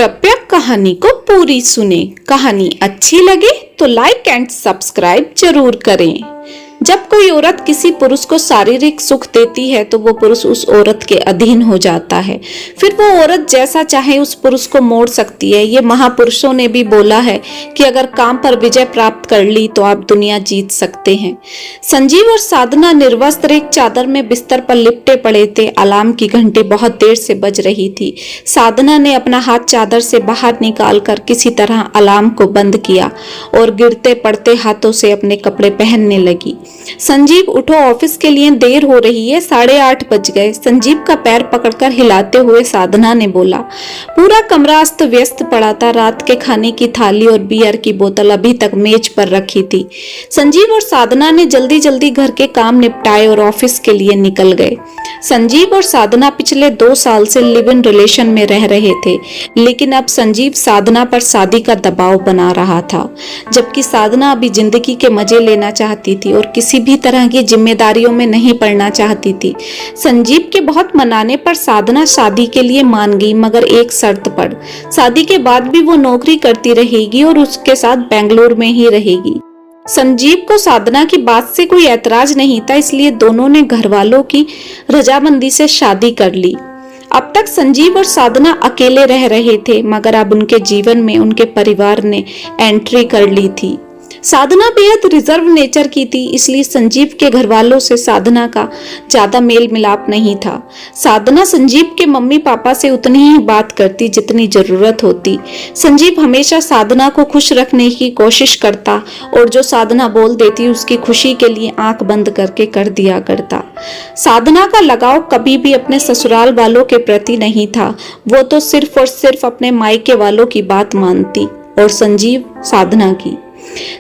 कृपया कहानी को पूरी सुने। कहानी अच्छी लगे तो लाइक एंड सब्सक्राइब जरूर करें। जब कोई औरत किसी पुरुष को शारीरिक सुख देती है तो वो पुरुष उस औरत के अधीन हो जाता है। फिर वो औरत जैसा चाहे उस पुरुष को मोड़ सकती है। ये महापुरुषों ने भी बोला है कि अगर काम पर विजय प्राप्त कर ली तो आप दुनिया जीत सकते हैं। संजीव और साधना निर्वस्त्र एक चादर में बिस्तर पर लिपटे पड़े थे। अलार्म की घंटी बहुत देर से बज रही थी। साधना ने अपना हाथ चादर से बाहर निकालकर किसी तरह अलार्म को बंद किया और गिरते पड़ते हाथों से अपने कपड़े पहनने लगी। संजीव उठो, ऑफिस के लिए देर हो रही है। 8:30 बज गए। संजीव का पैर पकड़कर हिलाते हुए साधना ने बोला। पूरा कमरा अस्त व्यस्त पड़ा था। रात के खाने की थाली और बियर की बोतल अभी तक मेज पर रखी थी। संजीव और साधना ने जल्दी जल्दी घर के काम निपटाए और ऑफिस के लिए निकल गए। संजीव और साधना पिछले 2 साल से लिव इन रिलेशन में रह रहे थे, लेकिन अब संजीव साधना पर शादी का दबाव बना रहा था, जबकि साधना अभी जिंदगी के मजे लेना चाहती थी और किसी भी तरह की जिम्मेदारियों में नहीं पड़ना चाहती थी। संजीव के बहुत मनाने पर साधना शादी के लिए मान गई, मगर एक शर्त पर। शादी के बाद भी वो नौकरी करती रहेगी और उसके साथ बेंगलुरु में ही रहेगी। संजीव को साधना की बात से कोई ऐतराज नहीं था, इसलिए दोनों ने घर वालों की रजामंदी से शादी कर ली। अब तक संजीव और साधना अकेले रह रहे थे, मगर अब उनके जीवन में उनके परिवार ने एंट्री कर ली थी। साधना बेहद रिजर्व नेचर की थी, इसलिए संजीव के घर वालों से साधना का ज्यादा मेल मिलाप नहीं था। साधना संजीव के मम्मी पापा से उतनी ही बात करती जितनी जरूरत होती। संजीव हमेशा साधना को खुश रखने की कोशिश करता और जो साधना बोल देती उसकी खुशी के लिए आंख बंद करके कर दिया करता। साधना का लगाव कभी भी अपने ससुराल वालों के प्रति नहीं था। वो तो सिर्फ और सिर्फ अपने मायके वालों की बात मानती और संजीव साधना की।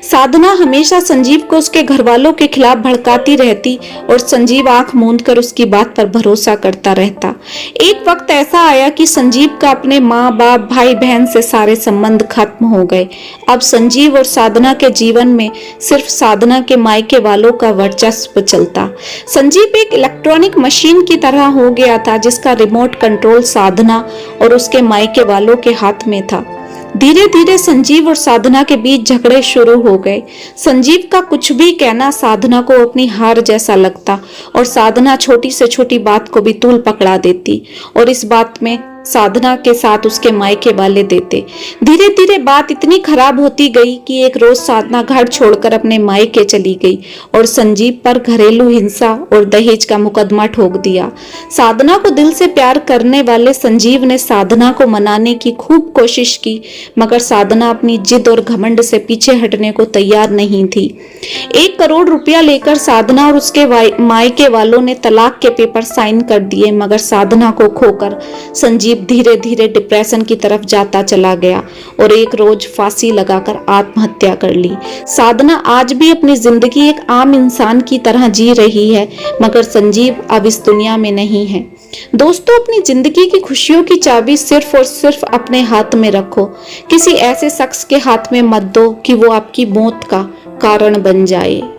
साधना हमेशा संजीव को उसके घर वालों के खिलाफ भड़काती रहती और संजीव आंख मूंद कर उसकी बात पर भरोसा करता रहता। एक वक्त ऐसा आया कि संजीव का अपने माँ बाप भाई बहन से सारे संबंध खत्म हो गए। अब संजीव और साधना के जीवन में सिर्फ साधना के मायके वालों का वर्चस्व चलता। संजीव एक इलेक्ट्रॉनिक मशीन की तरह हो गया था, जिसका रिमोट कंट्रोल साधना और उसके मायके वालों के हाथ में था। धीरे धीरे संजीव और साधना के बीच झगड़े शुरू हो गए। संजीव का कुछ भी कहना साधना को अपनी हार जैसा लगता और साधना छोटी से छोटी बात को भी तूल पकड़ा देती और इस बात में साधना के साथ उसके मायके वाले देते। धीरे धीरे बात इतनी खराब होती गई कि एक रोज साधना घर छोड़कर अपने मायके चली गई और संजीव पर घरेलू हिंसा और दहेज का मुकदमा ठोक दिया। साधना को दिल से प्यार करने वाले संजीव ने साधना को मनाने की खूब कोशिश की, मगर साधना अपनी जिद और घमंड से पीछे हटने को तैयार नहीं थी। 1 करोड़ रुपया लेकर साधना और उसके मायके वालों ने तलाक के पेपर साइन कर दिए, मगर साधना को खोकर संजीव धीरे धीरे डिप्रेशन की तरफ जाता चला गया और एक रोज फांसी लगाकर आत्महत्या कर ली। साधना आज भी अपनी जिंदगी एक आम इंसान की तरह जी रही है, मगर संजीव अब इस दुनिया में नहीं है। दोस्तों, अपनी जिंदगी की खुशियों की चाबी सिर्फ और सिर्फ अपने हाथ में रखो। किसी ऐसे शख्स के हाथ में मत दो कि वो आपकी मौत का कारण बन जाए।